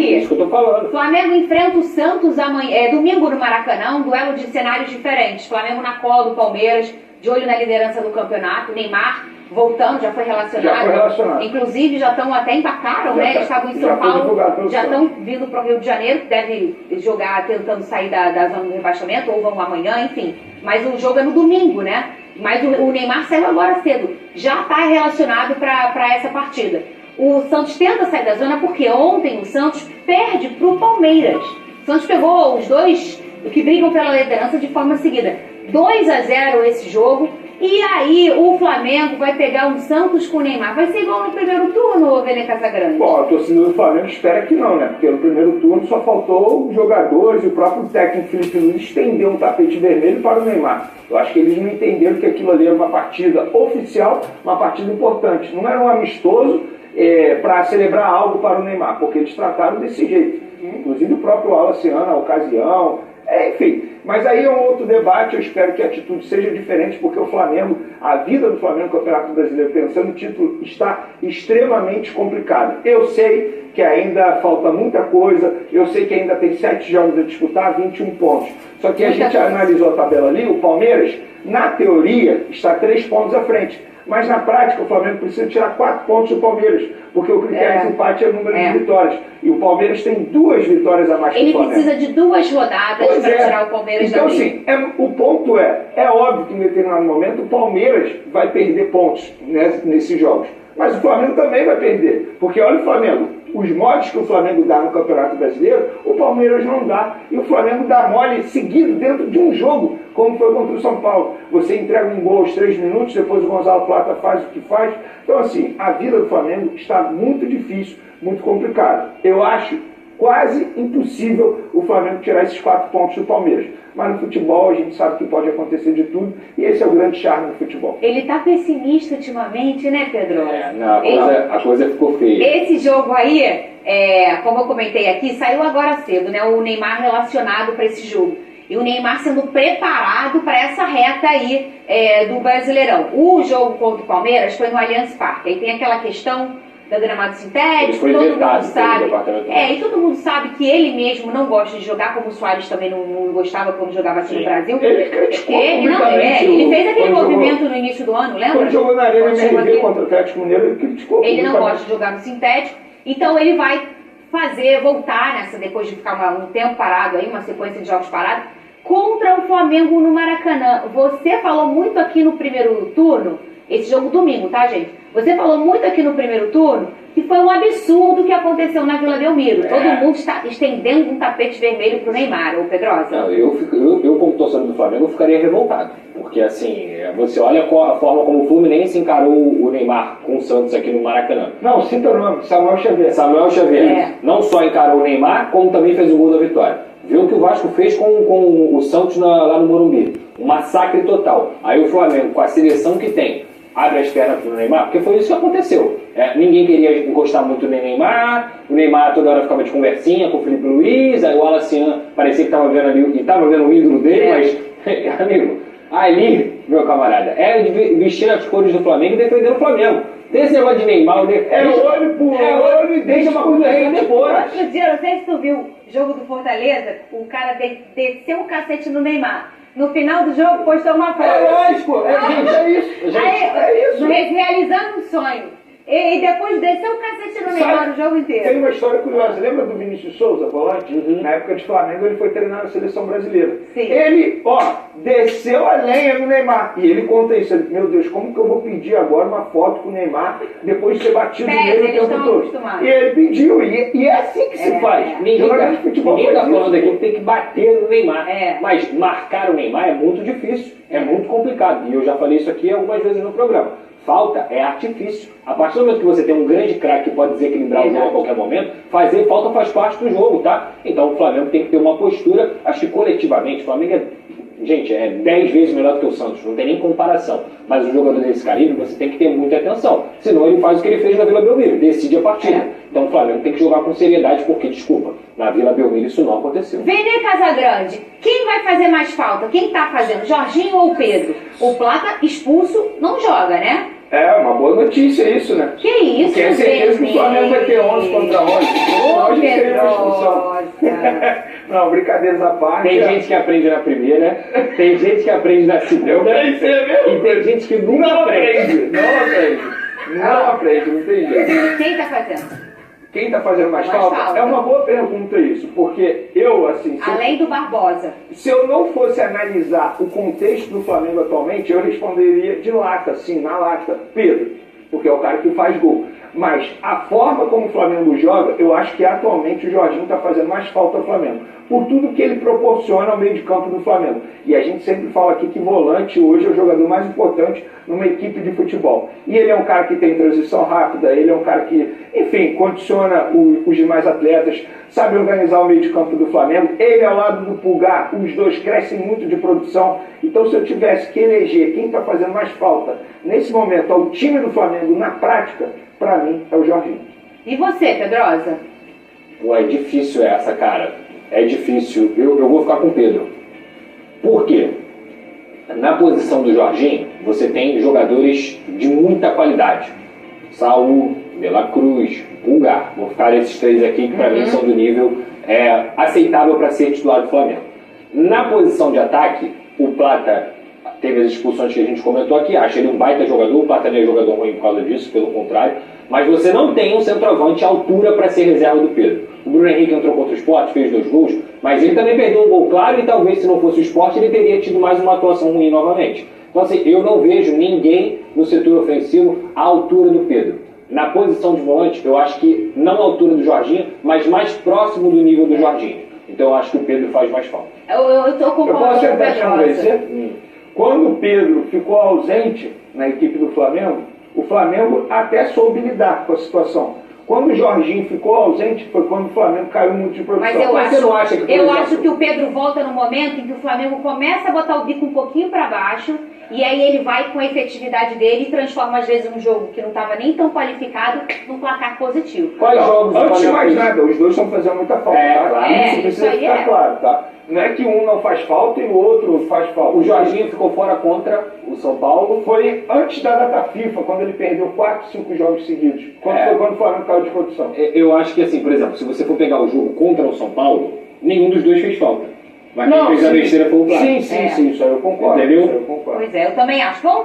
aqui. Isso que eu tô falando. Flamengo enfrenta o Santos amanhã, domingo no Maracanã, um duelo de cenários diferentes. Flamengo na cola do Palmeiras, de olho na liderança do campeonato. Neymar voltando, já foi relacionado. Já foi relacionado. Inclusive já estão até embarcaram, né? Eles estavam em São Paulo, já estão vindo para o Rio de Janeiro, devem jogar tentando sair da zona do rebaixamento, ou vão amanhã, enfim. Mas o jogo é no domingo, né? Mas o Neymar saiu agora cedo. Já está relacionado para essa partida. O Santos tenta sair da zona porque ontem o Santos perde para o Palmeiras. O Santos pegou os dois que brigam pela liderança de forma seguida. 2-0 esse jogo. E aí o Flamengo vai pegar um Santos com o Neymar. Vai ser igual no primeiro turno, Vene Casagrande? Bom, a torcida do Flamengo espera que não, né? Porque no primeiro turno só faltou os jogadores e o próprio técnico Felipe Luiz estender um tapete vermelho para o Neymar. Eu acho que eles não entenderam que aquilo ali era uma partida oficial, uma partida importante. Não era um amistoso para celebrar algo para o Neymar, porque eles trataram desse jeito. Inclusive o próprio Wallace, a ocasião, enfim. Mas aí é um outro debate, eu espero que a atitude seja diferente, porque o Flamengo, a vida do Flamengo no Campeonato Brasileiro, pensando no título, está extremamente complicada. Eu sei que ainda falta muita coisa, eu sei que ainda tem 7 jogos a disputar, 21 pontos. Só que a gente analisou a tabela ali, o Palmeiras, na teoria, está 3 pontos à frente. Mas na prática o Flamengo precisa tirar 4 pontos do Palmeiras, porque o critério de empate é o número de vitórias. E o Palmeiras tem 2 vitórias a mais que o Flamengo. Ele precisa de 2 rodadas para tirar o Palmeiras da briga. Então, assim, o ponto é óbvio que em determinado momento o Palmeiras vai perder pontos nesses jogos. Mas o Flamengo também vai perder. Porque olha o Flamengo, os modos que o Flamengo dá no Campeonato Brasileiro, o Palmeiras não dá. E o Flamengo dá mole seguido dentro de um jogo, como foi contra o São Paulo. Você entrega um gol aos 3 minutos, depois o Gonzalo Plata faz o que faz. Então, assim, a vida do Flamengo está muito difícil, muito complicada. Eu acho quase impossível o Flamengo tirar esses 4 pontos do Palmeiras. Mas no futebol a gente sabe que pode acontecer de tudo, e esse é o grande charme do futebol. Ele tá pessimista ultimamente, né, Pedro? A coisa ficou feia. Esse jogo aí, como eu comentei aqui, saiu agora cedo, né? O Neymar relacionado para esse jogo. E o Neymar sendo preparado para essa reta aí do Brasileirão. O jogo contra o Palmeiras foi no Allianz Parque. Aí tem aquela questão do gramado sintético, todo mundo sabe. E todo mundo sabe que ele mesmo não gosta de jogar, como o Soares também não gostava quando jogava aqui no Brasil. Ele criticou ele fez aquele movimento no início do ano, lembra? Quando jogou na Arena MRV contra o Atlético Mineiro, ele criticou. Ele não gosta de jogar no sintético, então ele vai voltar depois de ficar um tempo parado aí, uma sequência de jogos parados, contra o Flamengo no Maracanã. Você falou muito aqui no primeiro turno, esse jogo domingo, tá, gente? Você falou muito aqui no primeiro turno que foi um absurdo o que aconteceu na Vila Belmiro. Todo mundo está estendendo um tapete vermelho pro Neymar, ô Pedrosa. Não, eu como torcedor do Flamengo, eu ficaria revoltado. Porque, assim, você olha a forma como o Fluminense encarou o Neymar com o Santos aqui no Maracanã. Não, cita o nome, Samuel Xavier. Não só encarou o Neymar, como também fez o gol da vitória. Viu o que o Vasco fez com o Santos lá no Morumbi. Um massacre total. Aí o Flamengo, com a seleção que tem, abre as pernas pro Neymar, porque foi isso que aconteceu. Ninguém queria encostar muito no Neymar, o Neymar toda hora ficava de conversinha com o Felipe Luiz, aí o Wallace parecia que estava vendo ali, e estava vendo o ídolo dele, mas, amigo, ali, meu camarada, de vestir as cores do Flamengo e defender o Flamengo. Tem esse negócio de Neymar, olho por olho e deixa uma coisa depois. Outro dia, não sei se tu viu o jogo do Fortaleza, o cara desceu o cacete no Neymar. No final do jogo, postou uma foto. Lógico, é isso. Realizando um sonho. E depois desceu o cacete no Neymar o jogo inteiro. Tem uma história curiosa. Lembra do Vinícius Souza, volante? Na época de Flamengo, ele foi treinar na seleção brasileira. Sim. Ele, desceu a lenha no Neymar. E ele conta isso. Ele, meu Deus, como que eu vou pedir agora uma foto com o Neymar depois de ser batido nele o tempo todo? E ele pediu. E é assim que se faz. Ninguém está falando aqui que tem que bater no Neymar. Mas marcar o Neymar é muito difícil. É muito complicado. E eu já falei isso aqui algumas vezes no programa. Falta é artifício. A partir do momento que você tem um grande craque que pode desequilibrar o jogo a qualquer momento, fazer falta faz parte do jogo, tá? Então o Flamengo tem que ter uma postura, acho que coletivamente, o Flamengo é 10 vezes melhor do que o Santos, não tem nem comparação. Mas um jogador desse calibre, você tem que ter muita atenção. Senão ele faz o que ele fez na Vila Belmiro, decide a partida. Então o Flamengo tem que jogar com seriedade, porque, desculpa, na Vila Belmiro isso não aconteceu. Vene Casagrande, quem vai fazer mais falta? Quem tá fazendo? Jorginho ou Pedro? O Plata expulso não joga, né? É uma boa notícia isso, né? Que isso, Porque é certeza que o Flamengo vai ter 11 contra 11. Hoje seria uma Não, brincadeiras à parte. Tem gente que aprende na primeira, tem gente que aprende na segunda, e tem gente que nunca aprende. Não aprende, não tem jeito. Quem tá fazendo? Quem está fazendo mais falta? É uma boa pergunta isso, porque eu, assim... Além do Barbosa. Se eu não fosse analisar o contexto do Flamengo atualmente, eu responderia de lata, sim, na lata, Pedro, porque é o cara que faz gol. Mas a forma como o Flamengo joga, eu acho que atualmente o Jorginho está fazendo mais falta ao Flamengo, por tudo que ele proporciona ao meio de campo do Flamengo. E a gente sempre fala aqui que volante hoje é o jogador mais importante numa equipe de futebol. E ele é um cara que tem transição rápida, ele é um cara que, enfim, condiciona os demais atletas, sabe organizar o meio de campo do Flamengo. Ele ao lado do Pulgar, os dois crescem muito de produção. Então, se eu tivesse que eleger quem está fazendo mais falta nesse momento ao time do Flamengo na prática, para mim é o Jorginho. E você, Pedrosa? Pô, é difícil essa, cara. É difícil. Eu vou ficar com o Pedro. Por quê? Na posição do Jorginho, você tem jogadores de muita qualidade. Saul, De La Cruz, Pulgar. Vou ficar esses três aqui que para mim são do nível aceitável para ser titular do Flamengo. Na posição de ataque, o Plata teve as expulsões que a gente comentou aqui. Acho ele um baita jogador. O Plata não é jogador ruim por causa disso, pelo contrário. Mas você não tem um centroavante à altura para ser reserva do Pedro. O Bruno Henrique entrou contra o Sport, fez 2 gols, mas ele também perdeu um gol claro e talvez se não fosse o Sport ele teria tido mais uma atuação ruim novamente. Então assim, eu não vejo ninguém no setor ofensivo à altura do Pedro. Na posição de volante, eu acho que não à altura do Jorginho, mas mais próximo do nível do Jorginho. Então eu acho que o Pedro faz mais falta. Eu tô com Eu posso tentar te convencer? Quando o Pedro ficou ausente na equipe do Flamengo, o Flamengo até soube lidar com a situação. Quando o Jorginho ficou ausente, foi quando o Flamengo caiu muito de produção. Mas você não acha que, eu acho que o Pedro volta no momento em que o Flamengo começa a botar o bico um pouquinho para baixo, e aí ele vai com a efetividade dele e transforma às vezes um jogo que não estava nem tão qualificado num placar positivo. Quais jogos? Antes de mais nada, os dois estão fazendo muita falta, tá? Claro. Isso precisa ficar claro, tá? Não é que um não faz falta e o outro faz falta. O Jorginho ficou fora contra o São Paulo. Foi antes da data FIFA, quando ele perdeu 4, 5 jogos seguidos. Quando o Flamengo caiu de produção. Eu acho que assim, por exemplo, se você for pegar o jogo contra o São Paulo, nenhum dos dois fez falta. Mas quem fez a besteira foi o Plata. Sim, isso aí eu concordo. Entendeu? Isso aí eu concordo. Pois é, eu também acho. Vamos